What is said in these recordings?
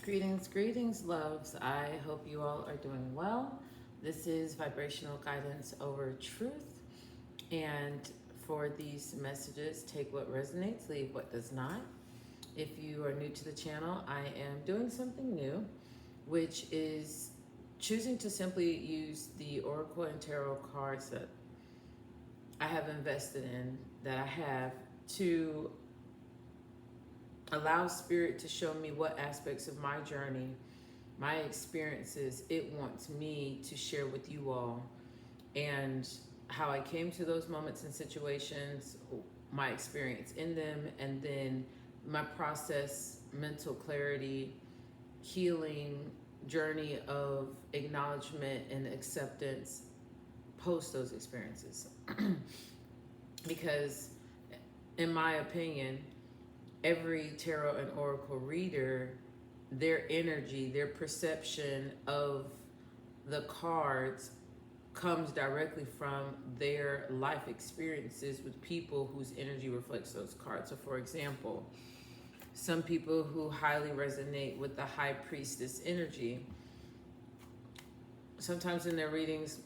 Greetings, greetings, loves. I hope you all are doing well. This is Vibrational Guidance over Truth. And for these messages, take what resonates, leave what does not. If you are new to the channel, I am doing something new, which is choosing to simply use the Oracle and Tarot cards that I have invested in, that I have, to allow Spirit to show me what aspects of my journey, my experiences, it wants me to share with you all, and how I came to those moments and situations, my experience in them, and then my process, mental clarity, healing journey of acknowledgement and acceptance post those experiences. Because in my opinion, every tarot and oracle reader, their energy, their perception of the cards comes directly from their life experiences with people whose energy reflects those cards. So for example, some people who highly resonate with the high priestess energy, sometimes in their readings,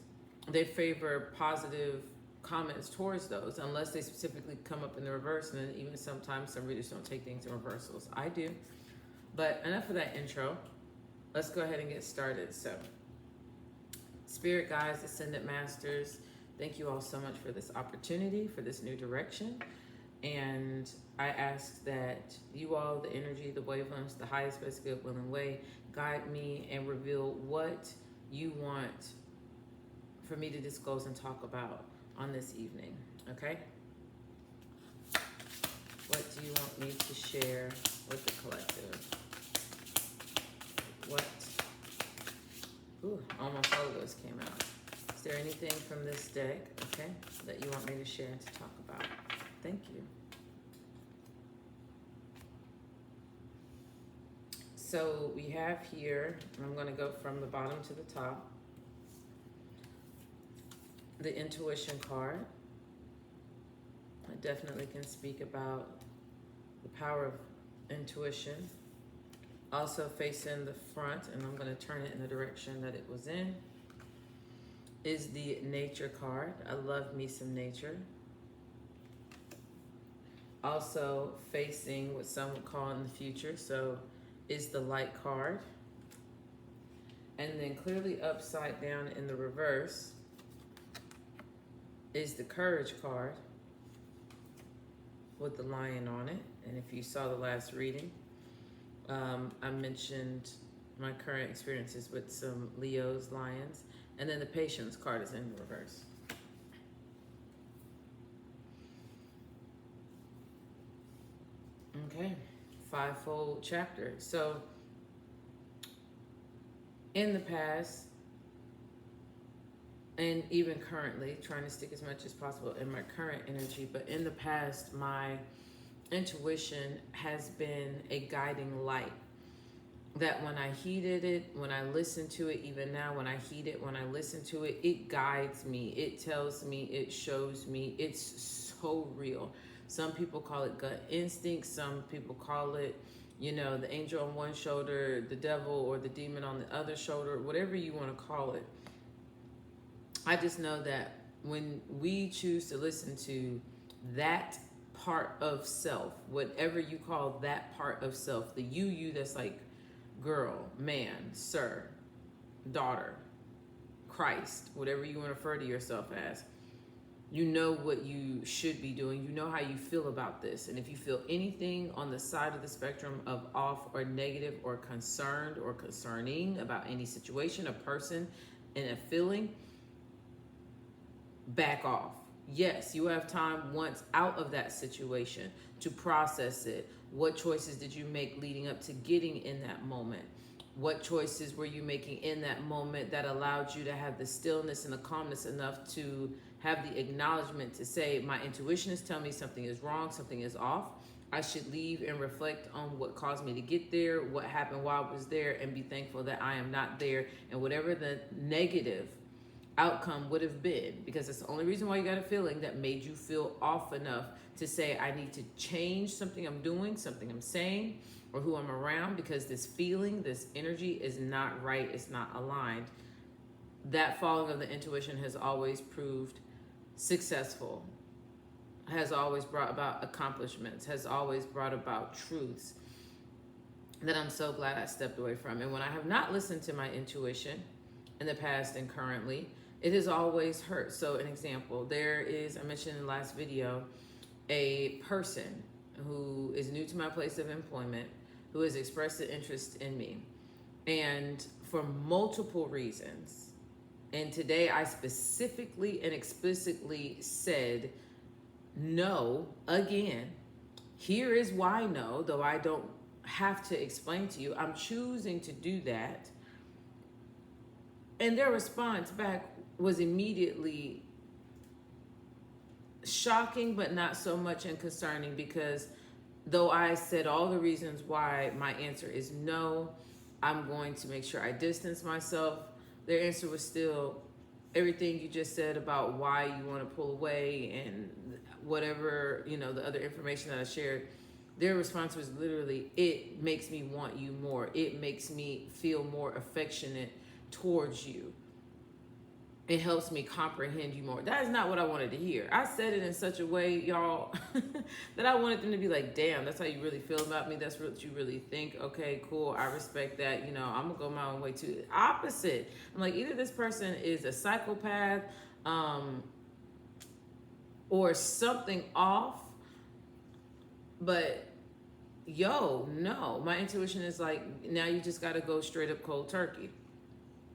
they favor positive comments towards those, unless they specifically come up in the reverse. And then even sometimes some readers don't take things in reversals. I do. But enough of that intro. Let's go ahead and get started. So, Spirit guides, Ascended Masters, thank you all so much for this opportunity, for this new direction. And I ask that you all, the energy, the wavelengths, the highest, best, good, will, and way, guide me and reveal what you want for me to disclose and talk about on this evening, okay? What do you want me to share with the collective? What? Ooh, almost all of those came out. Is there anything from this deck, okay, that you want me to share and to talk about? Thank you. So we have here, I'm going to go from the bottom to the top, the intuition card. I definitely can speak about the power of intuition. Also facing the front, and I'm going to turn it in the direction that it was in, is the nature card. I love me some nature. Also facing what some would call in the future, so is the light card. And then clearly upside down in the reverse is the courage card with the lion on it. And if you saw the last reading, I mentioned my current experiences with some Leos, lions, and then the patience card is in the reverse. Okay, fivefold chapter. So in the past, and even currently, trying to stick as much as possible in my current energy, but in the past, my intuition has been a guiding light. That when I heeded it, when I listen to it, even now when I heed it, when I listen to it, it guides me, it tells me, it shows me. It's so real. Some people call it gut instinct, some people call it, you know, the angel on one shoulder, the devil or the demon on the other shoulder, whatever you want to call it. I just know that when we choose to listen to that part of self, whatever you call that part of self, the you that's like girl, man, sir, daughter, Christ, whatever you want to refer to yourself as, you know what you should be doing. You know how you feel about this. And if you feel anything on the side of the spectrum of off or negative or concerned or concerning about any situation, a person, and a feeling, back off. Yes, you have time once out of that situation to process it. What choices did you make leading up to getting in that moment? What choices were you making in that moment that allowed you to have the stillness and the calmness enough to have the acknowledgement to say, my intuition is telling me something is wrong, something is off. I should leave and reflect on what caused me to get there, what happened while I was there, and be thankful that I am not there. And whatever the negative outcome would have been, because it's the only reason why you got a feeling that made you feel off enough to say, I need to change something I'm doing, something I'm saying, or who I'm around, because this feeling, this energy is not right, it's not aligned. That following of the intuition has always proved successful, has always brought about accomplishments, has always brought about truths that I'm so glad I stepped away from. And when I have not listened to my intuition in the past and currently, it has always hurt. So an example, there is, I mentioned in the last video, a person who is new to my place of employment who has expressed an interest in me. And for multiple reasons, and today I specifically and explicitly said no again. Here is why no, though I don't have to explain to you. I'm choosing to do that. And their response back was immediately shocking, but not so much, and concerning, because though I said all the reasons why my answer is no, I'm going to make sure I distance myself, their answer was still everything you just said about why you want to pull away and whatever, you know, the other information that I shared. Their response was literally, it makes me want you more. It makes me feel more affectionate towards you. It helps me comprehend you more. That is not what I wanted to hear. I said it in such a way, y'all, that I wanted them to be like, damn, that's how you really feel about me. That's what you really think. Okay, cool. I respect that. You know, I'm going to go my own way too. Opposite. I'm like, either this person is a psychopath or something off. But yo, no. My intuition is like, now you just got to go straight up cold turkey.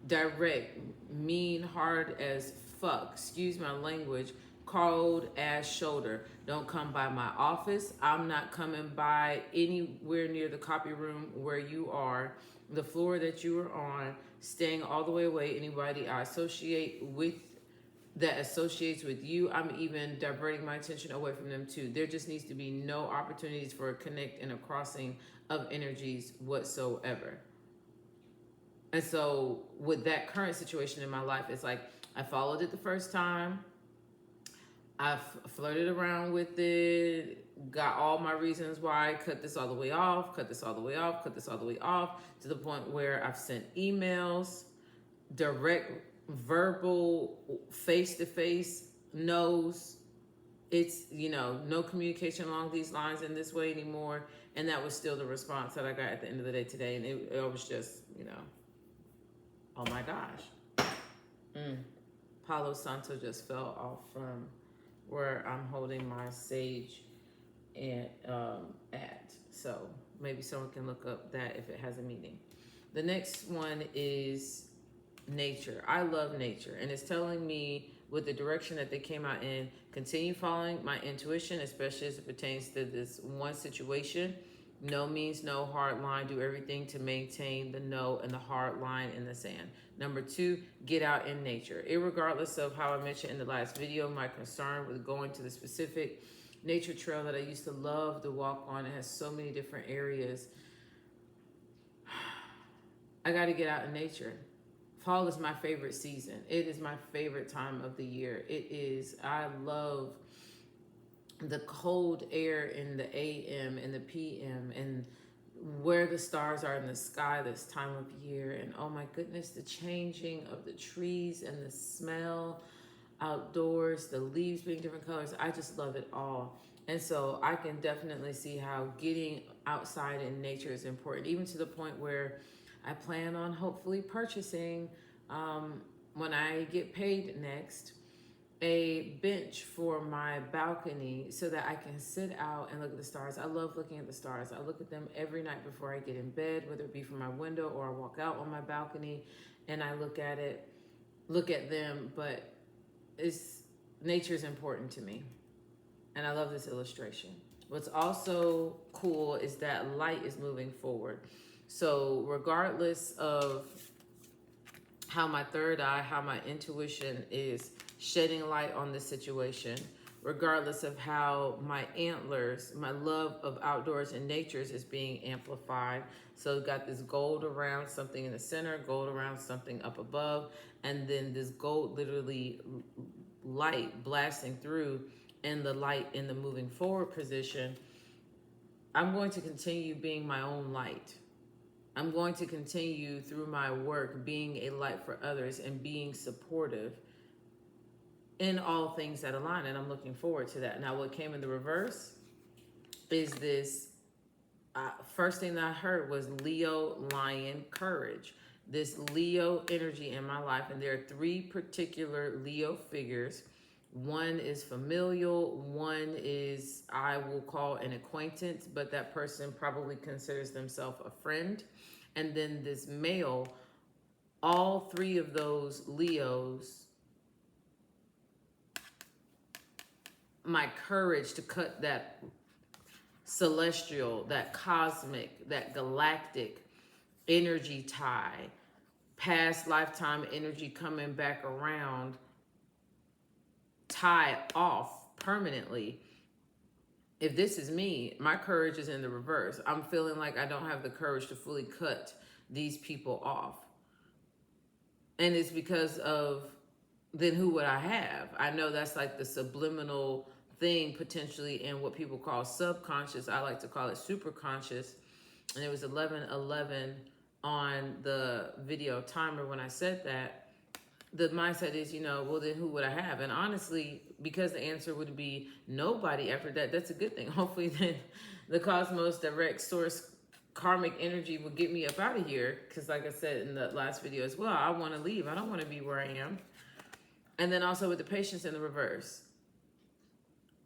Direct, mean, hard as fuck, excuse my language, cold ass shoulder. Don't come by my office. I'm not coming by anywhere near the copy room where you are, the floor that you are on, staying all the way away. Anybody I associate with that associates with you, I'm even diverting my attention away from them too. There just needs to be no opportunities for a connect and a crossing of energies whatsoever. And so with that current situation in my life, it's like I followed it the first time. I flirted around with it, got all my reasons why, cut this all the way off, cut this all the way off, cut this all the way off, to the point where I've sent emails, direct, verbal, face-to-face no's. It's, you know, no communication along these lines in this way anymore. And that was still the response that I got at the end of the day today. And it was just, you know, oh my gosh. Palo Santo just fell off from where I'm holding my sage and at. So maybe someone can look up that if it has a meaning. The next one is nature. I love nature, and it's telling me with the direction that they came out in, continue following my intuition, especially as it pertains to this one situation. No means no, hard line. Do everything to maintain the no and the hard line in the sand. Number 2, get out in nature. Irregardless of how I mentioned in the last video, my concern with going to the specific nature trail that I used to love to walk on. It has so many different areas. I got to get out in nature. Fall is my favorite season. It is my favorite time of the year. It is, I love the cold air in the AM and the PM and where the stars are in the sky this time of year. And oh my goodness, the changing of the trees and the smell outdoors, the leaves being different colors. I just love it all. And so I can definitely see how getting outside in nature is important, even to the point where I plan on hopefully purchasing, when I get paid next, a bench for my balcony so that I can sit out and look at the stars. I love looking at the stars. I look at them every night before I get in bed, whether it be from my window or I walk out on my balcony and I look at them. But nature is important to me. And I love this illustration. What's also cool is that light is moving forward. So regardless of how my third eye, how my intuition is shedding light on this situation, regardless of how my antlers, my love of outdoors and natures is being amplified. So got this gold around something in the center, gold around something up above, and then this gold literally light blasting through, and the light in the moving forward position. I'm going to continue being my own light. I'm going to continue through my work being a light for others and being supportive in all things that align. And I'm looking forward to that. Now, what came in the reverse is this first thing that I heard was Leo, Lion, Courage. This Leo energy in my life. And there are three particular Leo figures. One is familial, one is I will call an acquaintance, but that person probably considers themselves a friend. And then this male, all three of those Leos, my courage to cut that celestial, that cosmic, that galactic energy tie, past lifetime energy coming back around, tie off permanently. If this is me, my courage is in the reverse. I'm feeling like I don't have the courage to fully cut these people off. And it's because of, then who would I have? I know that's like the subliminal thing potentially in what people call subconscious. I like to call it superconscious. And it was 11:11 on the video timer when I said that. The mindset is, well, then who would I have? And honestly, because the answer would be nobody after that, that's a good thing. Hopefully then the cosmos, direct source, karmic energy will get me up out of here. Because like I said in the last video as well, I want to leave. I don't want to be where I am. And then also with the patience in the reverse,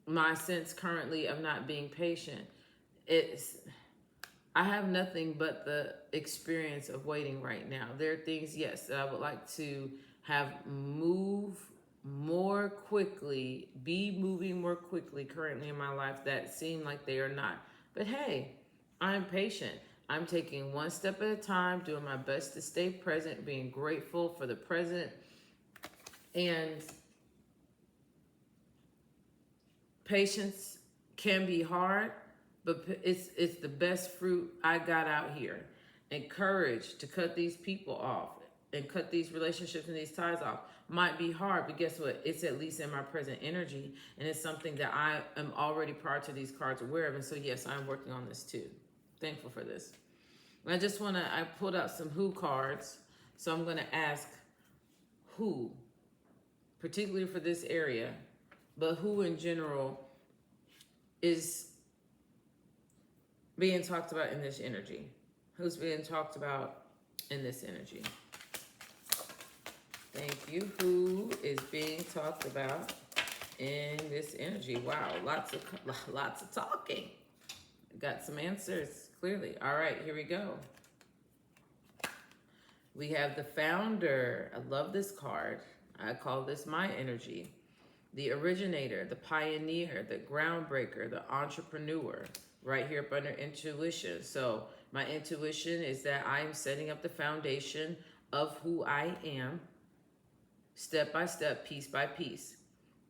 my sense currently of not being patient, I have nothing but the experience of waiting right now. There are things, yes, that I would like to have move more quickly, be moving more quickly currently in my life that seem like they are not. But hey, I'm patient. I'm taking one step at a time, doing my best to stay present, being grateful for the present. And patience can be hard, but it's the best fruit I got out here. And courage to cut these people off and cut these relationships and these ties off might be hard, but guess what? It's at least in my present energy, and it's something that I am already prior to these cards aware of. And so yes, I'm working on this too. Thankful for this. And I pulled out some who cards, so I'm gonna ask who, particularly for this area, but who in general is being talked about in this energy? Who's being talked about in this energy? Thank you. Who is being talked about in this energy? Wow, lots of talking. Got some answers, clearly. All right, here we go. We have the founder. I love this card. I call this my energy. The originator, the pioneer, the groundbreaker, the entrepreneur, right here up under intuition. So my intuition is that I am setting up the foundation of who I am, step by step, piece by piece.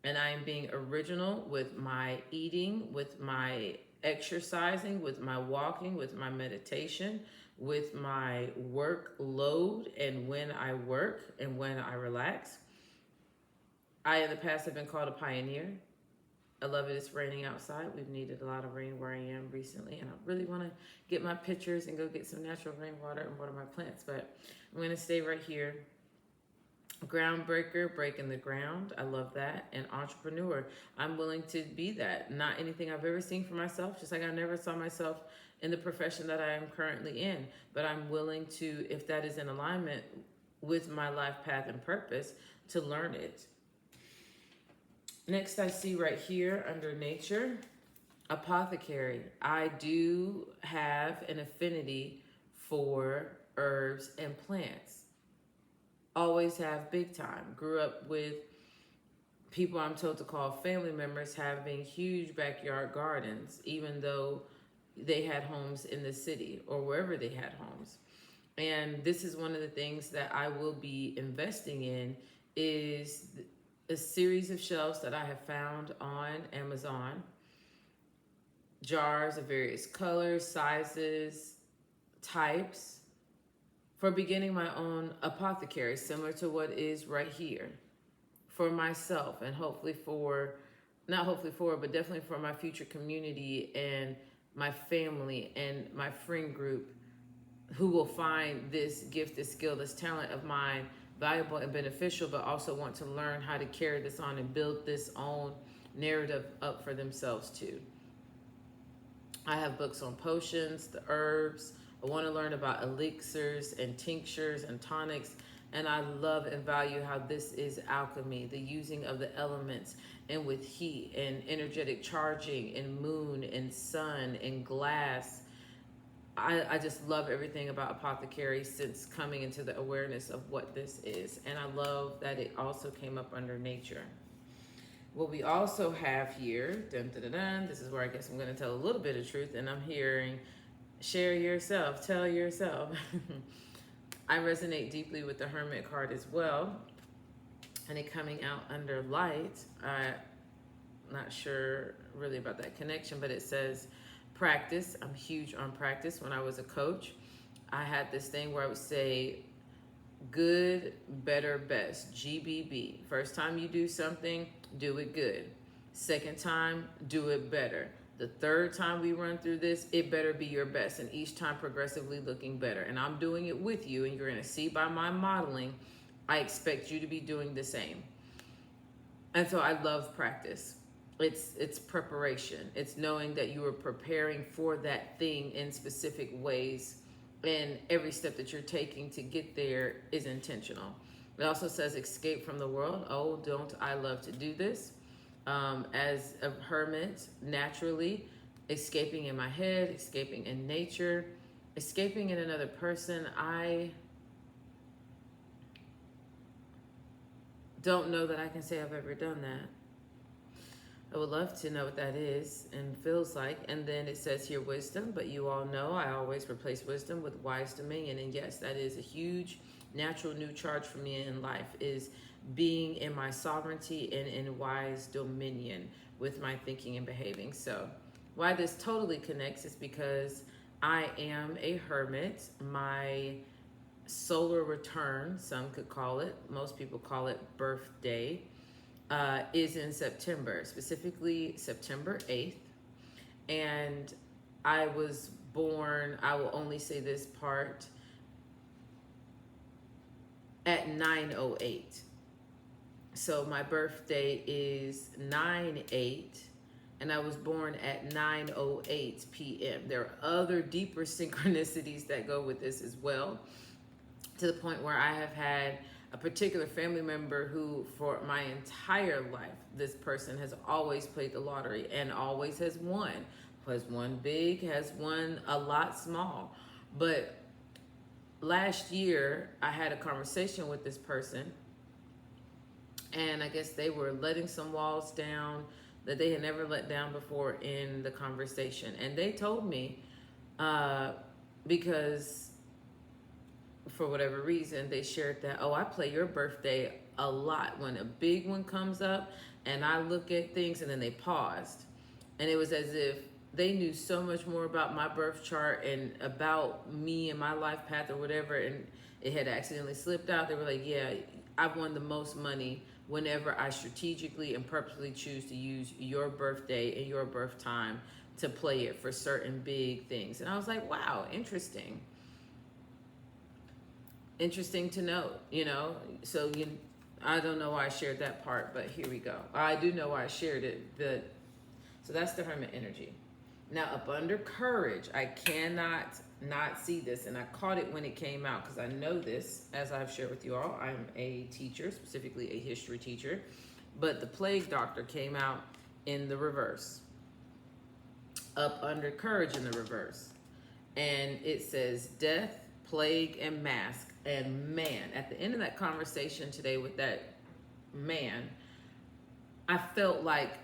And I am being original with my eating, with my exercising, with my walking, with my meditation, with my workload, and when I work and when I relax. I, in the past, have been called a pioneer. I love it. It's raining outside. We've needed a lot of rain where I am recently, and I really want to get my pictures and go get some natural rainwater and water my plants, but I'm going to stay right here. Groundbreaker, breaking the ground. I love that. And entrepreneur. I'm willing to be that. Not anything I've ever seen for myself, just like I never saw myself in the profession that I am currently in, but I'm willing to, if that is in alignment with my life path and purpose, to learn it. Next, I see right here under nature, apothecary. I do have an affinity for herbs and plants. Always have, big time. Grew up with people I'm told to call family members having huge backyard gardens, even though they had homes in the city or wherever they had homes. And this is one of the things that I will be investing in, is a series of shelves that I have found on Amazon. Jars of various colors, sizes, types, for beginning my own apothecary, similar to what is right here, for myself, and hopefully for, not hopefully for, but definitely for my future community and my family, and my friend group who will find this gift, this skill, this talent of mine valuable and beneficial, but also want to learn how to carry this on and build this own narrative up for themselves too. I have books on potions, the herbs. I want to learn about elixirs and tinctures and tonics. And I love and value how this is alchemy, the using of the elements, and with heat and energetic charging and moon and sun and glass. I just love everything about apothecary since coming into the awareness of what this is. And I love that it also came up under nature. What we also have here, dun, dun, dun, dun, this is where I guess I'm going to tell a little bit of truth, and I'm hearing share yourself, tell yourself. I resonate deeply with the Hermit card as well, and it coming out under light. I'm not sure really about that connection, but it says practice. I'm huge on practice. When I was a coach, I had this thing where I would say good, better, best, GBB. First time you do something, do it good. Second time, do it better. The third time we run through this, it better be your best, and each time progressively looking better. And I'm doing it with you, and you're going to see by my modeling, I expect you to be doing the same. And so I love practice. It's preparation. It's knowing that you are preparing for that thing in specific ways, and every step that you're taking to get there is intentional. It also says escape from the world. Oh, don't I love to do this? As a hermit, naturally, escaping in my head, escaping in nature, escaping in another person. I don't know that I can say I've ever done that. I would love to know what that is and feels like. And then it says here wisdom, but you all know I always replace wisdom with wise dominion. And yes, that is a huge natural new charge for me in life, is being in my sovereignty and in wise dominion with my thinking and behaving. So why this totally connects is because I am a hermit. My solar return, some could call it, most people call it birthday, is in September, specifically September 8th. And I was born, I will only say this part, at 9:08. So my birthday is 9/8, and I was born at 9:08 p.m. There are other deeper synchronicities that go with this as well, to the point where I have had a particular family member who, for my entire life, this person has always played the lottery and always has won. Has won big, has won a lot small. But last year, I had a conversation with this person, and I guess they were letting some walls down that they had never let down before in the conversation. And they told me, because for whatever reason, they shared that, oh, I play your birthday a lot when a big one comes up, and I look at things, and then they paused. And it was as if they knew so much more about my birth chart and about me and my life path or whatever, and it had accidentally slipped out. They were like, yeah, I've won the most money whenever I strategically and purposely choose to use your birthday and your birth time to play it for certain big things. And I was like, wow, interesting. Interesting to note, you know. So I don't know why I shared that part, but here we go. I do know why I shared it. So that's the hermit energy. Now up under courage, I cannot not see this, and I caught it when it came out because I know this, as I've shared with you all. I'm a teacher, specifically a history teacher, but the plague doctor came out in the reverse. Up under courage in the reverse, and it says death, plague, and mask. And man, at the end of that conversation today with that man, I felt like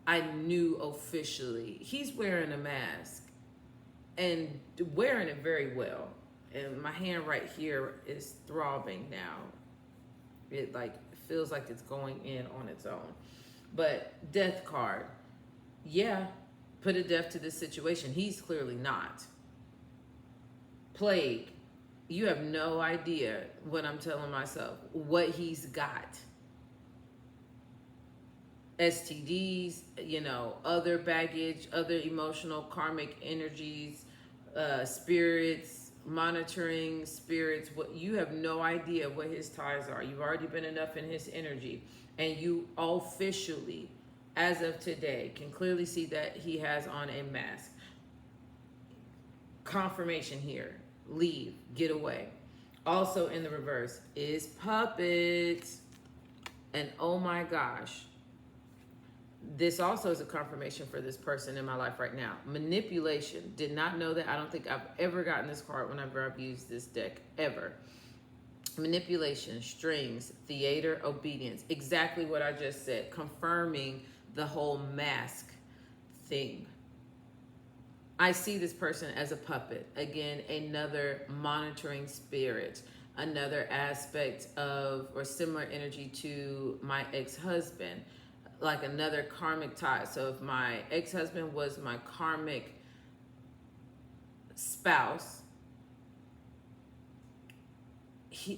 I knew officially he's wearing a mask and wearing it very well. And my hand right here is throbbing now. It like feels like it's going in on its own. But death card, yeah, put a death to this situation. He's clearly not. Plague, you have no idea what I'm telling myself, what he's got. STDs, other baggage, other emotional karmic energies, spirits, monitoring spirits. What you have no idea what his ties are. You've already been enough in his energy, and you officially, as of today, can clearly see that he has on a mask. Confirmation here. Leave. Get away. Also in the reverse is puppets. And oh my gosh, this also is a confirmation for this person in my life right now. Manipulation. Did not know that. I don't think I've ever gotten this card whenever I've used this deck, ever. Manipulation, strings, theater, obedience. Exactly what I just said. Confirming the whole mask thing. I see this person as a puppet. Again, another monitoring spirit. Another aspect of, or similar energy to my ex-husband. Like another karmic tie. So if my ex-husband was my karmic spouse,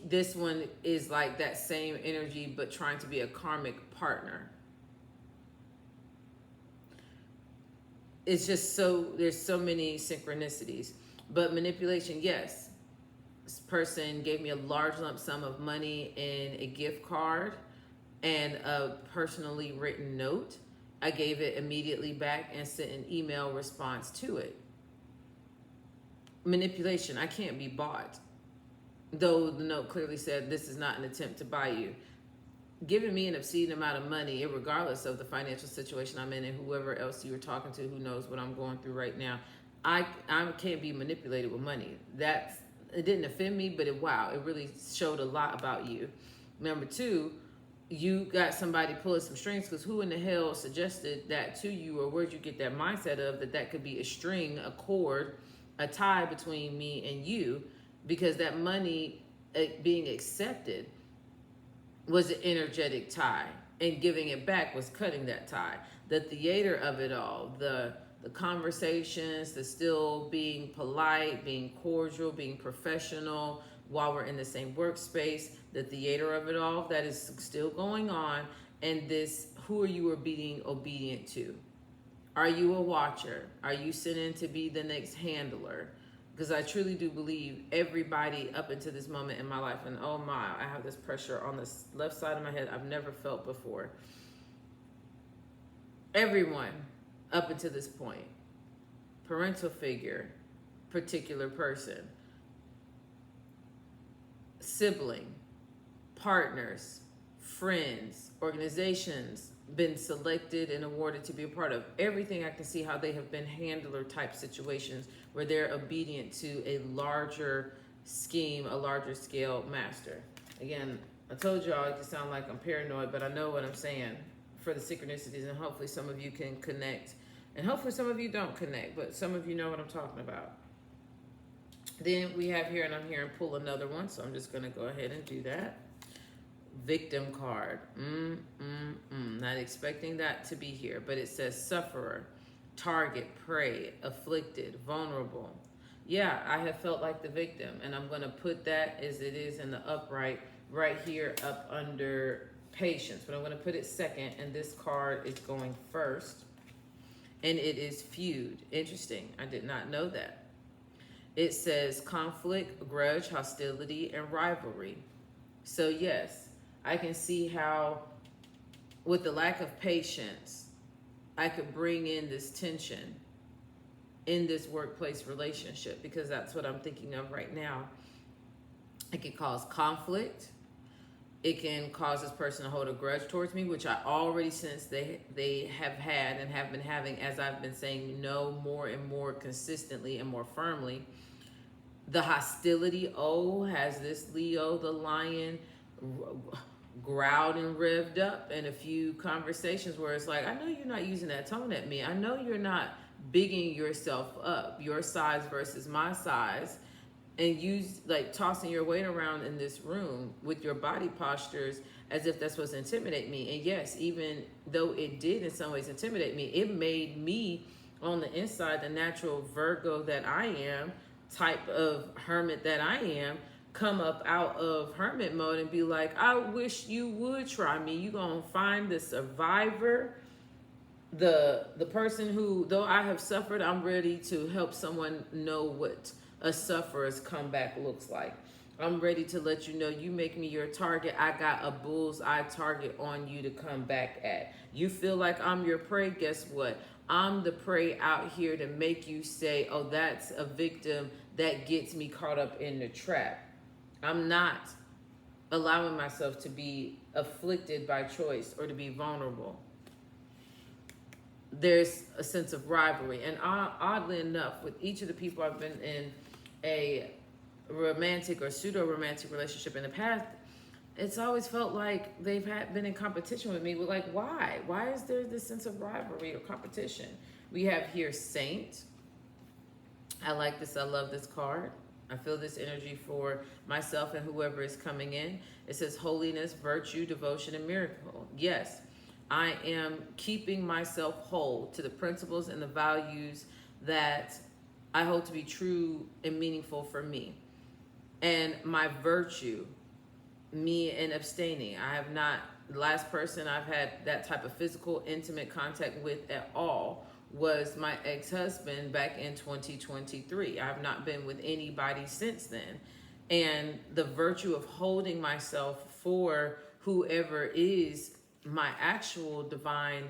this one is like that same energy, but trying to be a karmic partner. It's just there's so many synchronicities. But manipulation, yes. This person gave me a large lump sum of money in a gift card and a personally written note. I gave it immediately back and sent an email response to it. Manipulation, I can't be bought. Though the note clearly said, this is not an attempt to buy you. Giving me an obscene amount of money, regardless of the financial situation I'm in and whoever else you were talking to who knows what I'm going through right now, I can't be manipulated with money. It didn't offend me, but it really showed a lot about you. Number two, you got somebody pulling some strings, because who in the hell suggested that to you, or where'd you get that mindset of that could be a string, a cord, a tie between me and you? Because that money being accepted was an energetic tie, and giving it back was cutting that tie. The theater of it all, the conversations, the still being polite, being cordial, being professional while we're in the same workspace, the theater of it all, that is still going on. And this, who are you being obedient to? Are you a watcher? Are you sent in to be the next handler? Because I truly do believe everybody up until this moment in my life, and oh my, I have this pressure on the left side of my head I've never felt before. Everyone up until this point, parental figure, particular person, sibling, partners, friends, organizations, been selected and awarded to be a part of. Everything I can see how they have been handler type situations where they're obedient to a larger scheme, a larger scale master. Again, I told y'all it can sound like I'm paranoid, but I know what I'm saying for the synchronicities, and hopefully some of you can connect, and hopefully some of you don't connect, but some of you know what I'm talking about. Then we have here, and I'm here and pull another one, so I'm just going to go ahead and do that. Victim card. Not expecting that to be here, but it says sufferer, target, prey, afflicted, vulnerable. Yeah, I have felt like the victim, and I'm going to put that as it is in the upright right here up under patience, but I'm going to put it second, and this card is going first, and it is feud. Interesting. I did not know that. It says conflict, grudge, hostility, and rivalry. So yes, I can see how with the lack of patience, I could bring in this tension in this workplace relationship, because that's what I'm thinking of right now. It can cause conflict. It can cause this person to hold a grudge towards me, which I already sense they have had and have been having, as I've been saying no more and more consistently and more firmly. The hostility, has this Leo, the lion, growled and revved up in a few conversations where it's like, I know you're not using that tone at me. I know you're not bigging yourself up, your size versus my size, and use like tossing your weight around in this room with your body postures as if that's what's intimidate me. And yes, even though it did in some ways intimidate me, it made me on the inside, the natural Virgo that I am, type of hermit that I am, come up out of hermit mode and be like, I wish you would try me. You're going to find the survivor, the person who, though I have suffered, I'm ready to help someone know what a sufferer's comeback looks like. I'm ready to let you know, you make me your target, I got a bullseye target on you to come back at. You feel like I'm your prey, guess what? I'm the prey out here to make you say, oh, that's a victim that gets me caught up in the trap. I'm not allowing myself to be afflicted by choice or to be vulnerable. There's a sense of rivalry. And oddly enough, with each of the people I've been in a romantic or pseudo-romantic relationship in the past, it's always felt like they've been in competition with me. We're like, why? Why is there this sense of rivalry or competition? We have here Saint. I like this. I love this card. I feel this energy for myself and whoever is coming in. It says holiness, virtue, devotion, and miracle. Yes, I am keeping myself whole to the principles and the values that I hold to be true and meaningful for me. And my virtue, me in abstaining. I have not, the last person I've had that type of physical, intimate contact with at all was my ex-husband back in 2023. I have not been with anybody since then. And the virtue of holding myself for whoever is my actual divine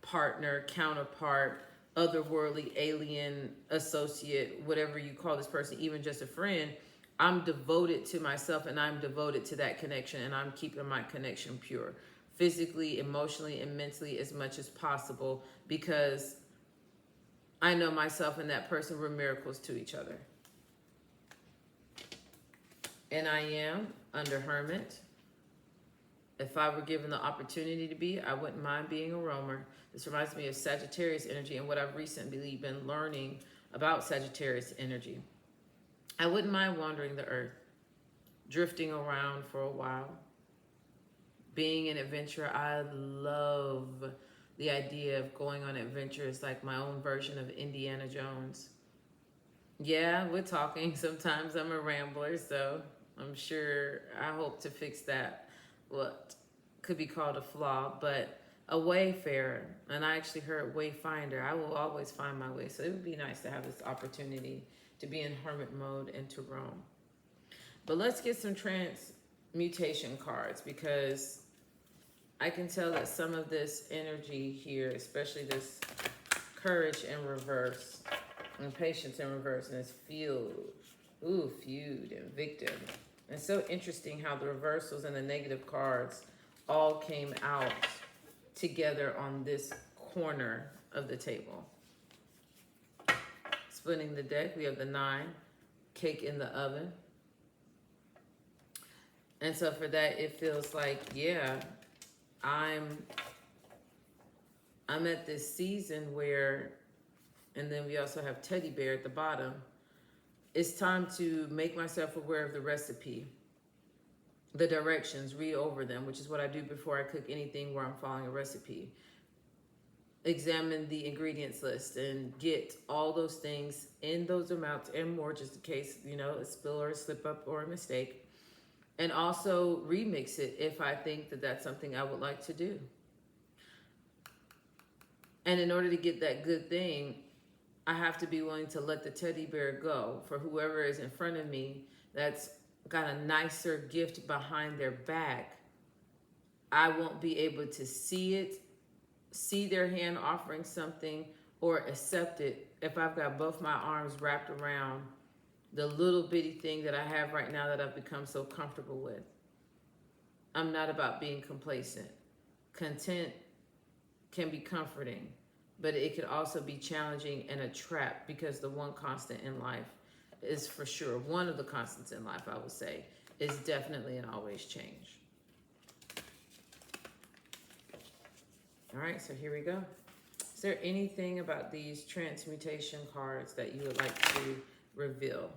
partner, counterpart, otherworldly, alien, associate, whatever you call this person, even just a friend, I'm devoted to myself and I'm devoted to that connection, and I'm keeping my connection pure, physically, emotionally, and mentally as much as possible, because I know myself and that person were miracles to each other. And I am under hermit. If I were given the opportunity to be, I wouldn't mind being a roamer. This reminds me of Sagittarius energy and what I've recently been learning about Sagittarius energy. I wouldn't mind wandering the earth, drifting around for a while, being an adventurer. I love the idea of going on adventures, like my own version of Indiana Jones. Yeah, we're talking. Sometimes I'm a rambler, so I'm sure I hope to fix that, what could be called a flaw, but a wayfarer. And I actually heard wayfinder. I will always find my way. So it would be nice to have this opportunity to be in hermit mode and to roam. But let's get some transmutation cards, because I can tell that some of this energy here, especially this courage in reverse and patience in reverse, and this feud and victim. It's so interesting how the reversals and the negative cards all came out together on this corner of the table. Splitting the deck, we have the 9, cake in the oven. And so for that, it feels like, yeah, I'm at this season where, and then we also have teddy bear at the bottom. It's time to make myself aware of the recipe, the directions, read over them, which is what I do before I cook anything where I'm following a recipe. Examine the ingredients list and get all those things in those amounts and more, just in case, a spill or a slip up or a mistake. And also remix it if I think that that's something I would like to do. And in order to get that good thing, I have to be willing to let the teddy bear go for whoever is in front of me that's got a nicer gift behind their back. I won't be able to see it, see their hand offering something, or accept it if I've got both my arms wrapped around the little bitty thing that I have right now that I've become so comfortable with. I'm not about being complacent. Content can be comforting, but it could also be challenging and a trap, because the one constant in life is for sure, one of the constants in life, I would say, is definitely and always change. All right, so here we go. Is there anything about these transmutation cards that you would like to reveal?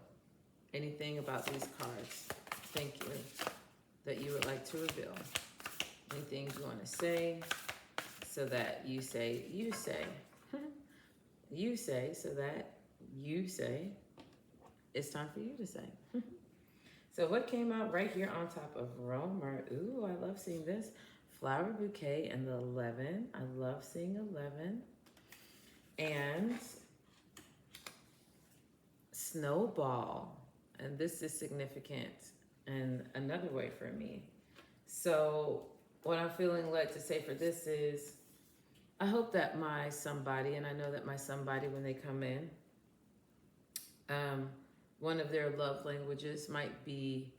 Anything about these cards, thank you, that you would like to reveal? Anything you want to say, so that you say, you say. You say, so that you say, it's time for you to say. So what came out right here on top of Romer? Ooh, I love seeing this. Flower bouquet and the 11. I love seeing 11. And snowball. And this is significant in another way for me. So what I'm feeling led to say for this is, I hope that my somebody, and I know that my somebody, when they come in, one of their love languages might be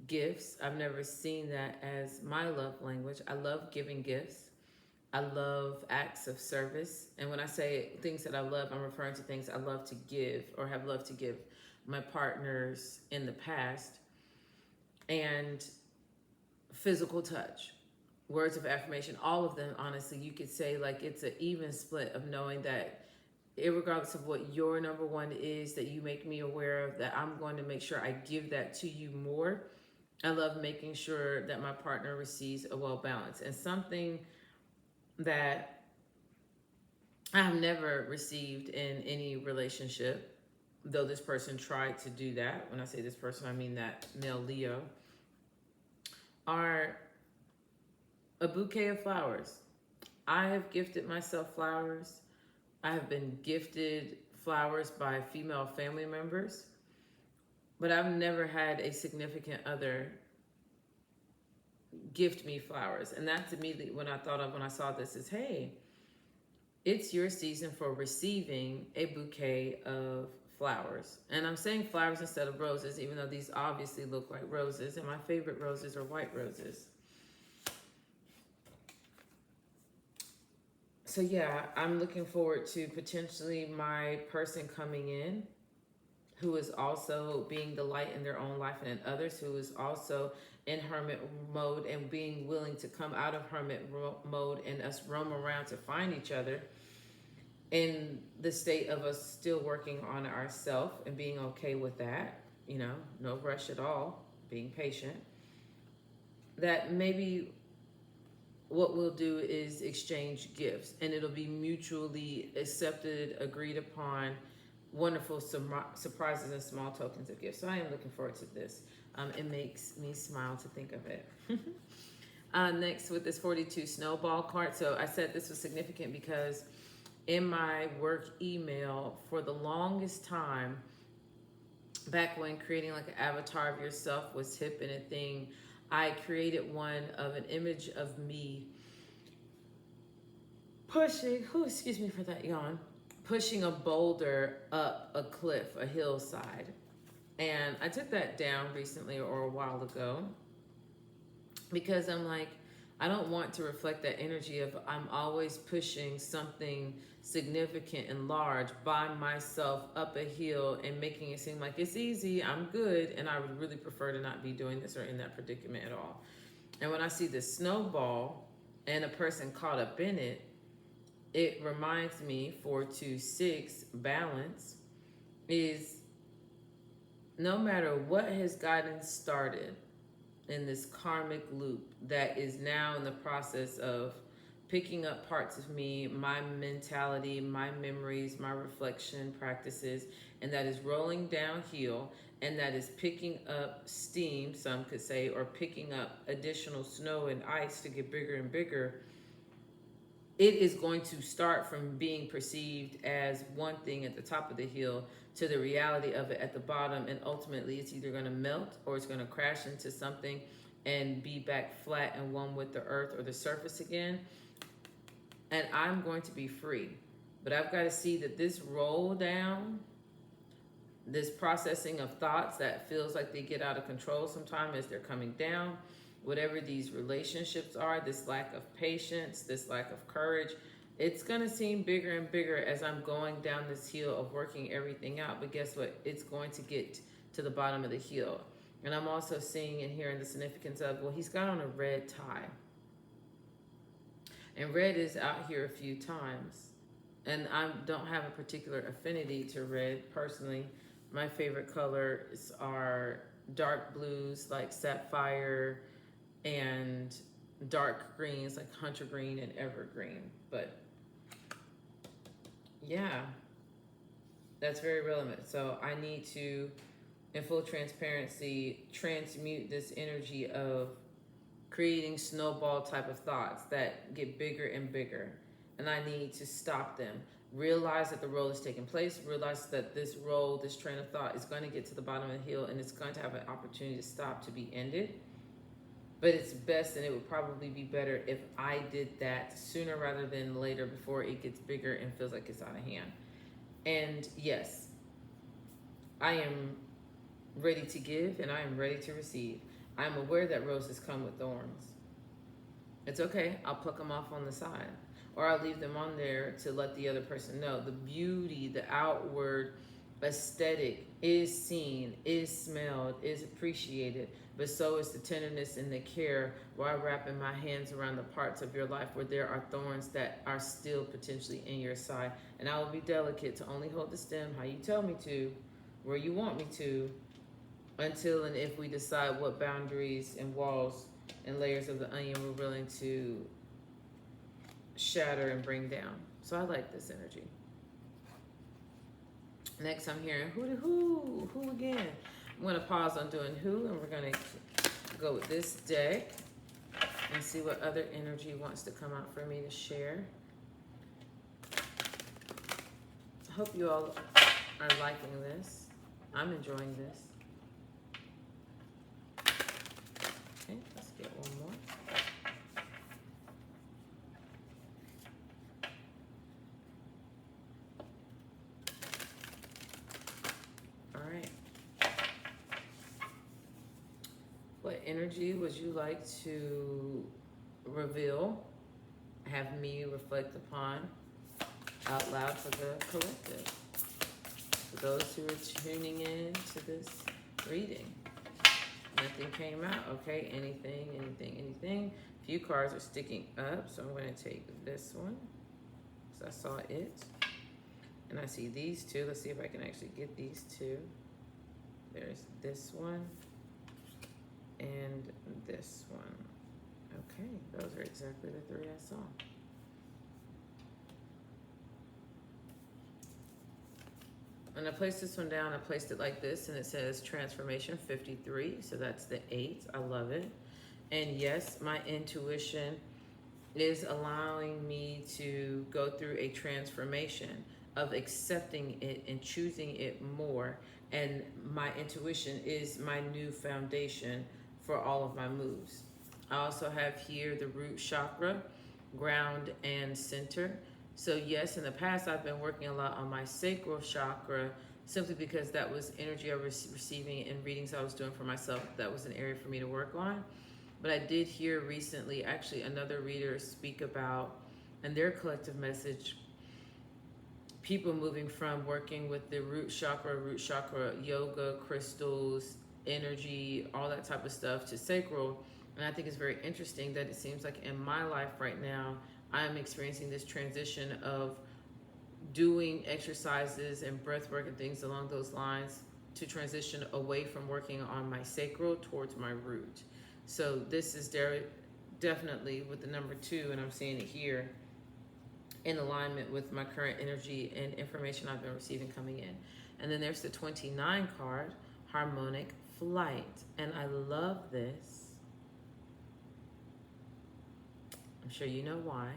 gifts. I've never seen that as my love language. I love giving gifts. I love acts of service. And when I say things that I love, I'm referring to things I love to give or have loved to give my partners in the past. And physical touch, words of affirmation, all of them, honestly, you could say like it's an even split of knowing that irregardless of what your number one is that you make me aware of, that I'm going to make sure I give that to you more. I love making sure that my partner receives a well balance. And something that I have never received in any relationship, though this person tried to do that. When I say this person, I mean that male Leo, are a bouquet of flowers. I have gifted myself flowers. I have been gifted flowers by female family members, but I've never had a significant other gift me flowers. And that's immediately when I thought of when I saw this is, hey, it's your season for receiving a bouquet of flowers. And I'm saying flowers instead of roses, even though these obviously look like roses, and my favorite roses are white roses. So yeah, I'm looking forward to potentially my person coming in who is also being the light in their own life and in others, who is also in hermit mode and being willing to come out of hermit mode and us roam around to find each other in the state of us still working on ourselves and being okay with that, you know, no rush at all, being patient. That maybe what we'll do is exchange gifts and it'll be mutually accepted, agreed upon, wonderful surprises and small tokens of gifts. So I am looking forward to this. It makes me smile to think of it. Next with this 42 snowball card. So I said this was significant because in my work email for the longest time, back when creating like an avatar of yourself was hip and a thing, I created one of an image of me pushing, excuse me for that yawn, pushing a boulder up a cliff, a hillside. And I took that down recently or a while ago because I'm like, I don't want to reflect that energy of I'm always pushing something significant and large by myself up a hill and making it seem like it's easy, I'm good, and I would really prefer to not be doing this or in that predicament at all. And when I see the snowball and a person caught up in it, it reminds me 426 balance is no matter what has gotten started in this karmic loop that is now in the process of picking up parts of me, my mentality, my memories, my reflection practices, and that is rolling downhill, and that is picking up steam, some could say, or picking up additional snow and ice to get bigger and bigger. It is going to start from being perceived as one thing at the top of the hill to the reality of it at the bottom, and ultimately it's either going to melt or it's going to crash into something and be back flat and one with the earth or the surface again. And I'm going to be free. But I've got to see that this roll down, this processing of thoughts that feels like they get out of control sometimes as they're coming down, whatever these relationships are, this lack of patience, this lack of courage, it's going to seem bigger and bigger as I'm going down this hill of working everything out. But guess what? It's going to get to the bottom of the hill. And I'm also seeing and hearing the significance of, well, he's got on a red tie. And red is out here a few times. And I don't have a particular affinity to red personally. My favorite colors are dark blues like sapphire and dark greens like hunter green and evergreen. But yeah, that's very relevant. So I need to in full transparency, transmute this energy of creating snowball type of thoughts that get bigger and bigger. And I need to stop them. Realize that the roll is taking place. Realize that this roll, this train of thought is going to get to the bottom of the hill and it's going to have an opportunity to stop, to be ended. But it's best, and it would probably be better if I did that sooner rather than later, before it gets bigger and feels like it's out of hand. And yes, I am ready to give and I am ready to receive. I'm aware that roses come with thorns. It's okay. I'll pluck them off on the side, or I'll leave them on there to let the other person know. The beauty, the outward aesthetic is seen, is smelled, is appreciated, but so is the tenderness and the care while wrapping my hands around the parts of your life where there are thorns that are still potentially in your side. And I will be delicate to only hold the stem how you tell me to, where you want me to, until and if we decide what boundaries and walls and layers of the onion we're willing to shatter and bring down. So I like this energy. Next, I'm hearing who again. I'm going to pause on doing who, and we're going to go with this deck and see what other energy wants to come out for me to share. I hope you all are liking this. I'm enjoying this. Okay, let's get one more. All right. What energy would you like to reveal, have me reflect upon out loud for the collective? For those who are tuning in to this reading. Nothing came out. Okay, anything. A few cards are sticking up, so I'm going to take this one. So I saw it. And I see these two. Let's see if I can actually get these two. There's this one and this one. Okay, those are exactly the three I saw. And I placed this one down, I placed it like this, and it says Transformation 53, so that's the 8. I love it. And yes, my intuition is allowing me to go through a transformation of accepting it and choosing it more. And my intuition is my new foundation for all of my moves. I also have here the root chakra, ground and center. So yes, in the past, I've been working a lot on my sacral chakra, simply because that was energy I was receiving in readings I was doing for myself. That was an area for me to work on. But I did hear recently, actually, another reader speak about, in their collective message, people moving from working with the root chakra yoga, crystals, energy, all that type of stuff, to sacral. And I think it's very interesting that it seems like in my life right now, I'm experiencing this transition of doing exercises and breath work and things along those lines to transition away from working on my sacral towards my root. So this is definitely with the number 2, and I'm seeing it here, in alignment with my current energy and information I've been receiving coming in. And then there's the 29 card, harmonic flight. And I love this. I'm sure you know why.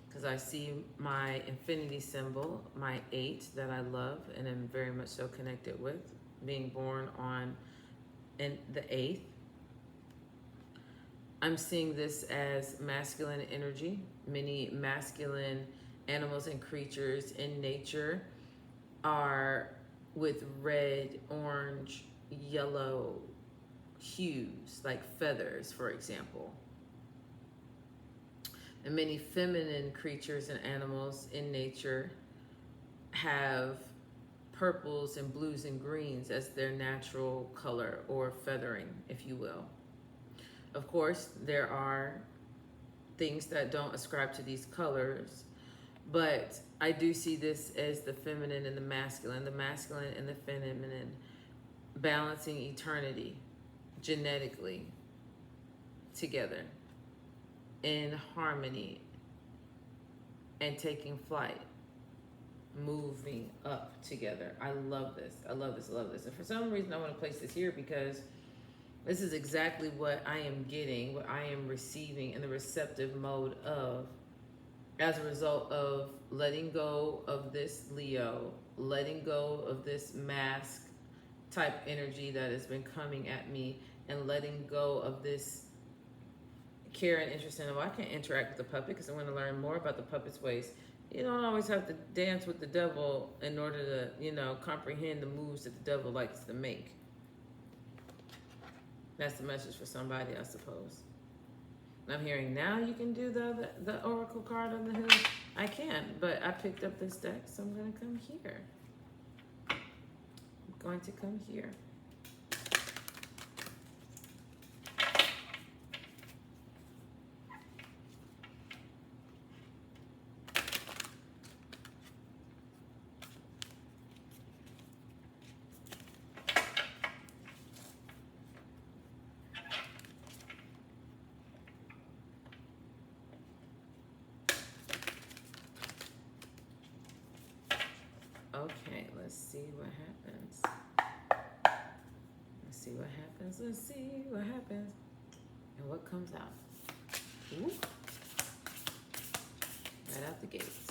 Because I see my infinity symbol, my 8 that I love and am very much so connected with, being born on the 8th. I'm seeing this as masculine energy. Many masculine animals and creatures in nature are with red, orange, yellow hues, like feathers, for example. And many feminine creatures and animals in nature have purples and blues and greens as their natural color or feathering, if you will. Of course, there are things that don't ascribe to these colors, but I do see this as the feminine and the masculine and the feminine, balancing eternity genetically together in harmony and taking flight. moving up together. I love this. I love this. I love this. And for some reason, I want to place this here because this is exactly what I am getting, what I am receiving in the receptive mode of, as a result of letting go of this Leo, letting go of this mask type energy that has been coming at me, and letting go of this care and interest in, well, I can't interact with the puppet because I want to learn more about the puppet's ways. You don't always have to dance with the devil in order to, you know, comprehend the moves that the devil likes to make. That's the message for somebody, I suppose. I'm hearing now you can do the oracle card on the hill. I can, but I picked up this deck, so I'm going to come here. I'm going to come here. Okay, let's see what happens. Let's see what happens. Let's see what happens. And what comes out. Ooh. Right out the gates.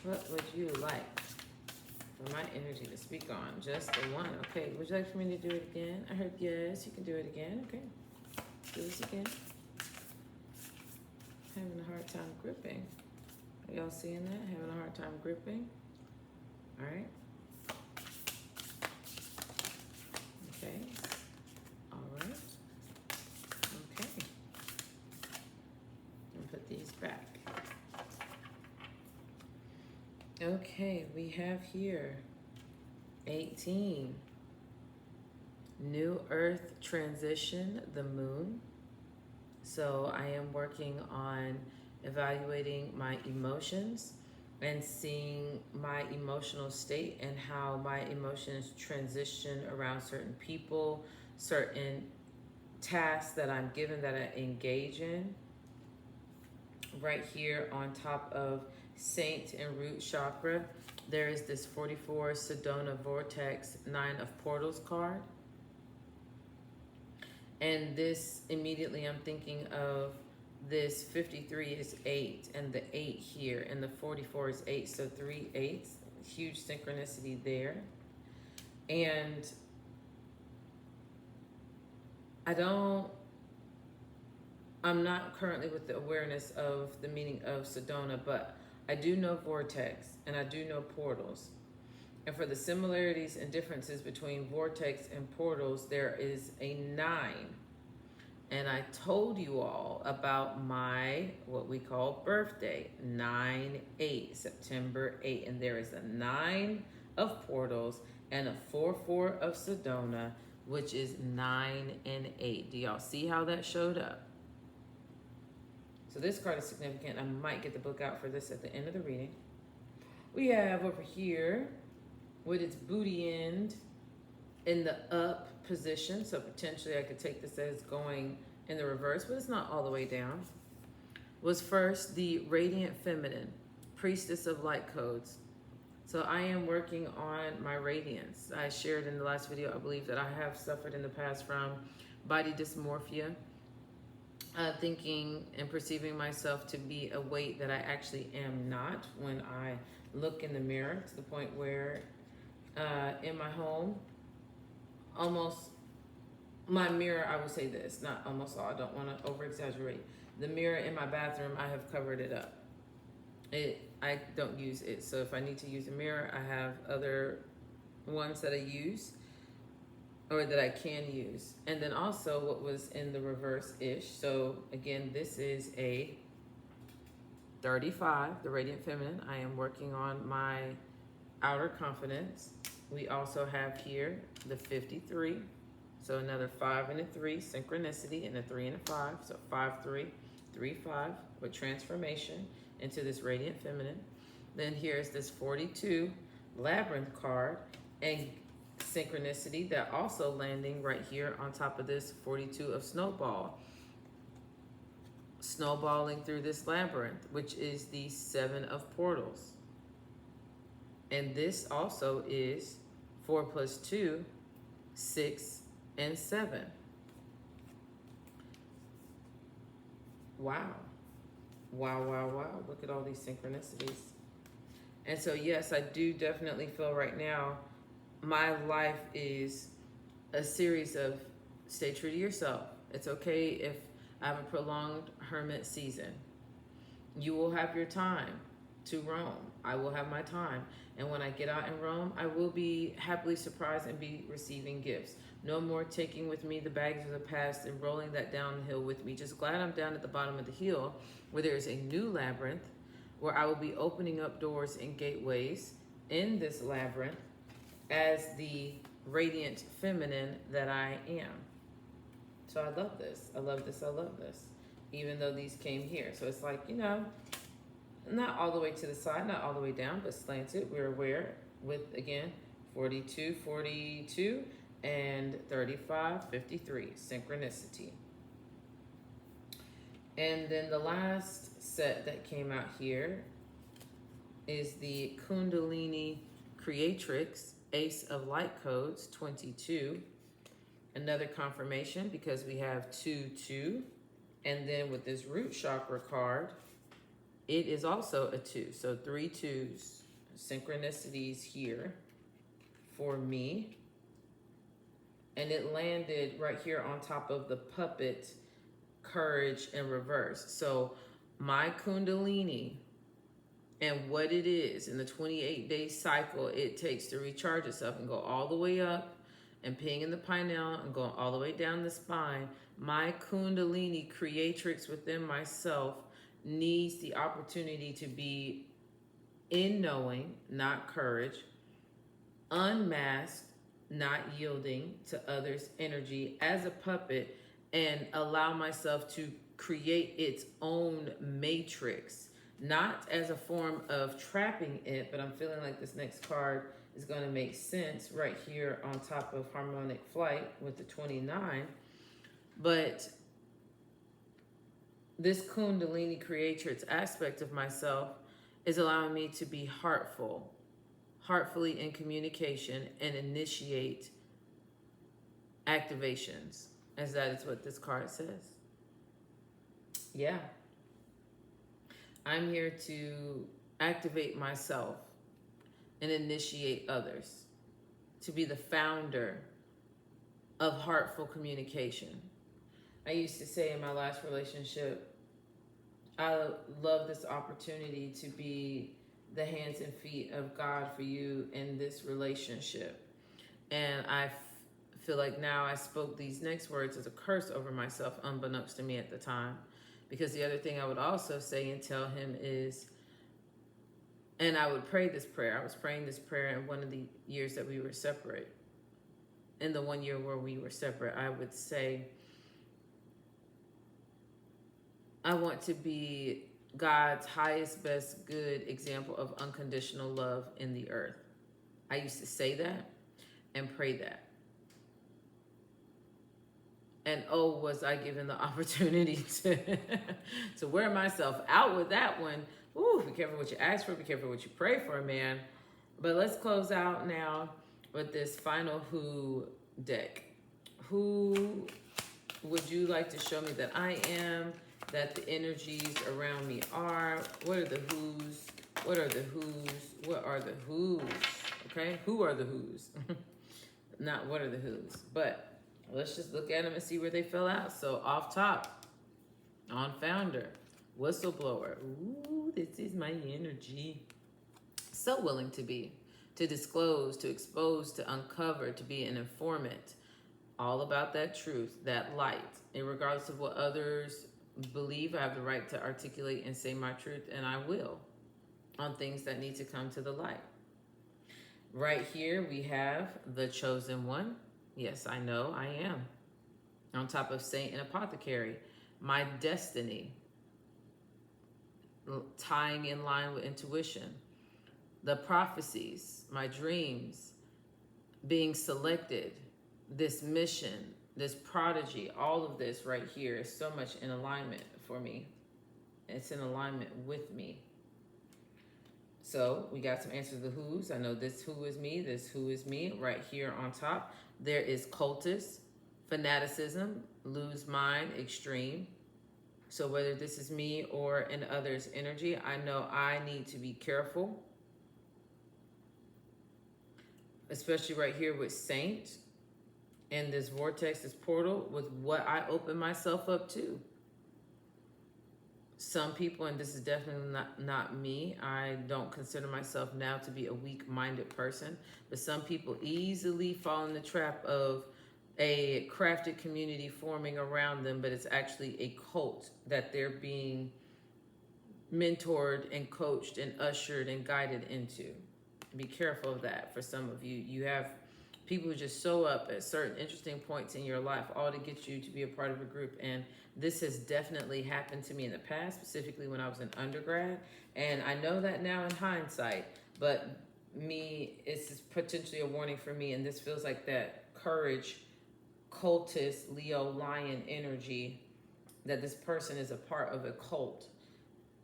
What would you like for my energy to speak on? Just the one. Okay, would you like for me to do it again? I heard yes, you can do it again. Okay, do this again. Having a hard time gripping. Are y'all seeing that? Having a hard time gripping. All right. Okay. All right. Okay. And put these back. Okay, we have here 18. New Earth transition, the moon. So I am working on evaluating my emotions and seeing my emotional state and how my emotions transition around certain people, certain tasks that I'm given that I engage in. Right here on top of Saint and Root Chakra, there is this 44 Sedona Vortex 9 of Portals card. And this, immediately I'm thinking of this 53 is 8, and the 8 here, and the 44 is 8, so 3 8s, huge synchronicity there. And I'm not currently with the awareness of the meaning of Sedona, but I do know vortex, and I do know portals. And for the similarities and differences between vortex and portals, there is a 9. And I told you all about my, what we call birthday, 9/8, September 8. And there is a 9 of portals and a 4/4 of Sedona, which is 9 and 8. Do y'all see how that showed up? So this card is significant. I might get the book out for this at the end of the reading. We have over here with its booty end in the up position, so potentially I could take this as going in the reverse, but it's not all the way down. Was first the Radiant Feminine, Priestess of Light Codes. So I am working on my radiance. I shared in the last video, I believe, that I have suffered in the past from body dysmorphia, thinking and perceiving myself to be a weight that I actually am not when I look in the mirror, to the point where in my home, almost my mirror, I would say this, not almost all, I don't want to over exaggerate. The mirror in my bathroom, I have covered it up. I don't use it. So if I need to use a mirror, I have other ones that I use or that I can use. And then also what was in the reverse-ish. So again, this is a 35, the Radiant Feminine. I am working on my outer confidence. We also have here the 53. So another 5 and a 3, synchronicity, and a 3 and a 5. So 5, 3, 3, 5 with transformation into this Radiant Feminine. Then here's this 42 Labyrinth card and synchronicity, that also landing right here on top of this 42 of Snowball. Snowballing through this labyrinth, which is the 7 of Portals. And this also is 4 plus 2, 6, and 7. Wow. Wow, wow, wow. Look at all these synchronicities. And so, yes, I do definitely feel right now my life is a series of stay true to yourself. It's okay if I have a prolonged hermit season. You will have your time to roam. I will have my time. And when I get out and roam, I will be happily surprised and be receiving gifts. No more taking with me the baggage of the past and rolling that downhill with me. Just glad I'm down at the bottom of the hill where there is a new labyrinth, where I will be opening up doors and gateways in this labyrinth as the radiant feminine that I am. So I love this. I love this. I love this. Even though these came here. So it's like, not all the way to the side, not all the way down, but slanted. We're aware with, again, 42, 42, and 35, 53. Synchronicity. And then the last set that came out here is the Kundalini Creatrix Ace of Light Codes 22. Another confirmation because we have 2, 2. And then with this root chakra card, it is also a 2. So 3 2s, synchronicities here for me. And it landed right here on top of the puppet, courage in reverse. So my Kundalini and what it is in the 28-day cycle it takes to recharge itself and go all the way up and ping in the pineal and going all the way down the spine. My Kundalini creatrix within myself needs the opportunity to be in knowing, not courage, unmasked, not yielding to others' energy as a puppet, and allow myself to create its own matrix, not as a form of trapping it, but I'm feeling like this next card is going to make sense right here on top of harmonic flight with the 29. But this Kundalini creatrix aspect of myself is allowing me to be heartfully in communication and initiate activations, as that is what this card says. Yeah. I'm here to activate myself and initiate others, to be the founder of heartful communication. I used to say in my last relationship, I love this opportunity to be the hands and feet of God for you in this relationship. And I feel like now I spoke these next words as a curse over myself, unbeknownst to me at the time. Because the other thing I would also say and tell him is, and I would pray this prayer. I was praying this prayer in one of the years that we were separate. In the 1 year where we were separate, I would say, I want to be God's highest, best, good example of unconditional love in the earth. I used to say that and pray that. And oh, was I given the opportunity to wear myself out with that one. Ooh, be careful what you ask for, be careful what you pray for, man. But let's close out now with this final Who deck. Who would you like to show me that I am, that the energies around me are? What are the who's? What are the who's? What are the who's? Okay, who are the who's? Not what are the who's, but let's just look at them and see where they fell out. So off top, on founder, whistleblower. Ooh, this is my energy. So willing to be, to disclose, to expose, to uncover, to be an informant. All about that truth, that light. And regardless of what others believe, I have the right to articulate and say my truth, and I will, on things that need to come to the light. Right here, we have the chosen one. Yes, I know I am. On top of saint and apothecary, my destiny, tying in line with intuition, the prophecies, my dreams, being selected, this mission, this prodigy, all of this right here is so much in alignment for me. It's in alignment with me. So we got some answers to the who's. I know this who is me, this who is me right here on top. There is cultist, fanaticism, lose mind, extreme. So whether this is me or in others' energy, I know I need to be careful, especially right here with saint and this vortex, this portal, with what I open myself up to. Some people, and this is definitely not me, I don't consider myself now to be a weak-minded person, but some people easily fall in the trap of a crafted community forming around them, but it's actually a cult that they're being mentored and coached and ushered and guided into. Be careful of that. For some of you, you have people who just show up at certain interesting points in your life, all to get you to be a part of a group. And this has definitely happened to me in the past, specifically when I was in undergrad. And I know that now in hindsight, but it's potentially a warning for me. And this feels like that courage, cultist, Leo, lion energy, that this person is a part of a cult.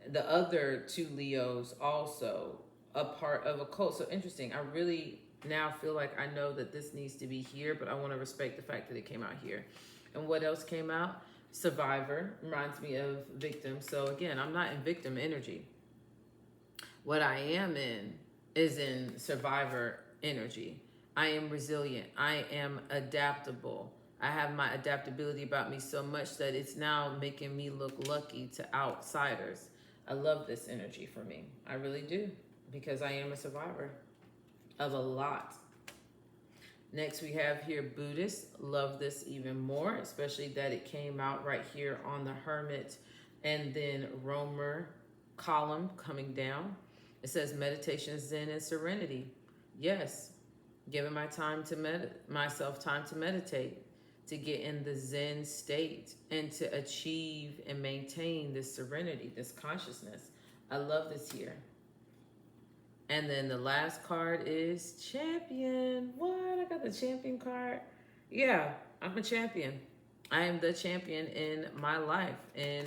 The other two Leos also a part of a cult. So interesting. I really now feel like I know that this needs to be here, but I want to respect the fact that it came out here. And what else came out? Survivor. Reminds me of victim. So again, I'm not in victim energy. What I am in is in survivor energy. I am resilient. I am adaptable. I have my adaptability about me so much that it's now making me look lucky to outsiders. I love this energy for me. I really do, because I am a survivor of a lot. Next we have here Buddhist. Love this even more, especially that it came out right here on the Hermit and then Romer column coming down. It says meditation, Zen, and serenity. Yes, giving myself time to meditate, to get in the Zen state and to achieve and maintain this serenity, this consciousness. I love this here. And then the last card is champion. What? I got the champion card. Yeah, I'm a champion. I am the champion in my life, in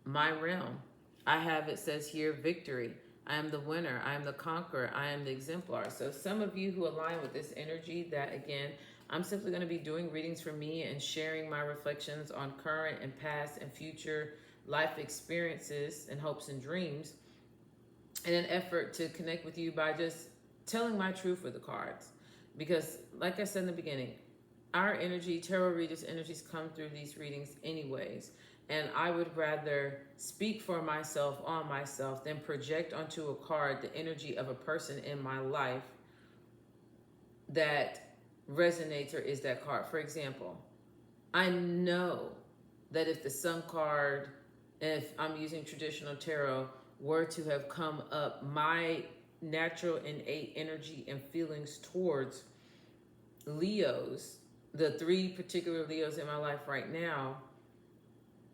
my realm. I have, it says here, victory. I am the winner. I am the conqueror. I am the exemplar. So some of you who align with this energy, that again, I'm simply going to be doing readings for me and sharing my reflections on current and past and future life experiences and hopes and dreams, in an effort to connect with you by just telling my truth with the cards. Because like I said in the beginning, our energy, tarot readers' energies come through these readings anyways. And I would rather speak for myself, on myself, than project onto a card the energy of a person in my life that resonates or is that card. For example, I know that if the Sun card, if I'm using traditional tarot, were to have come up, my natural innate energy and feelings towards Leos, the three particular Leos in my life right now,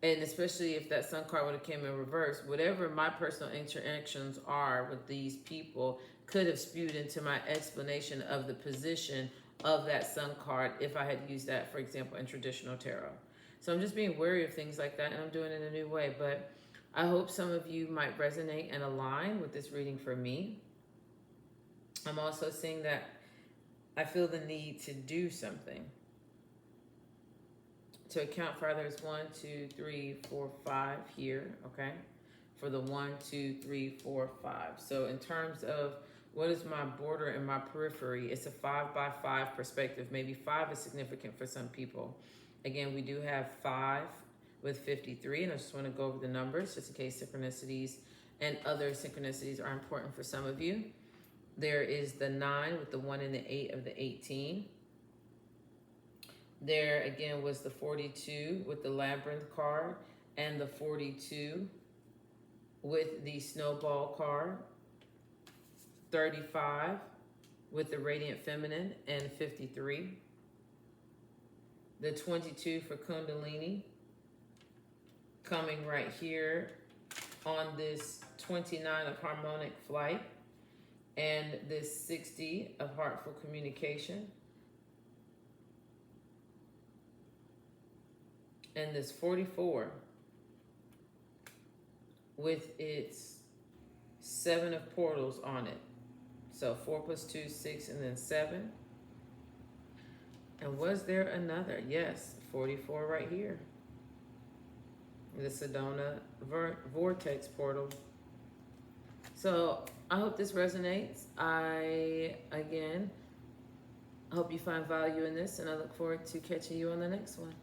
and especially if that Sun card would have came in reverse, whatever my personal interactions are with these people could have spewed into my explanation of the position of that Sun card if I had used that, for example, in traditional tarot. So I'm just being wary of things like that, and I'm doing it in a new way. But I hope some of you might resonate and align with this reading for me. I'm also seeing that I feel the need to do something to account for others. 1, 2, 3, 4, 5 here, okay? For the 1, 2, 3, 4, 5. So in terms of what is my border and my periphery, it's a 5 by 5 perspective. Maybe 5 is significant for some people. Again, we do have 5 with 53, and I just want to go over the numbers just in case synchronicities and other synchronicities are important for some of you. There is the 9 with the 1 and the 8 of the 18. There again was the 42 with the labyrinth card and the 42 with the snowball card. 35 with the radiant feminine and 53. The 22 for Kundalini coming right here on this 29 of harmonic flight and this 60 of heartful communication and this 44 with its 7 of portals on it. So 4 plus 2, 6, and then 7. And was there another? Yes, 44 right here. The Sedona vortex portal. So I hope this resonates. I, again, hope you find value in this, and I look forward to catching you on the next one.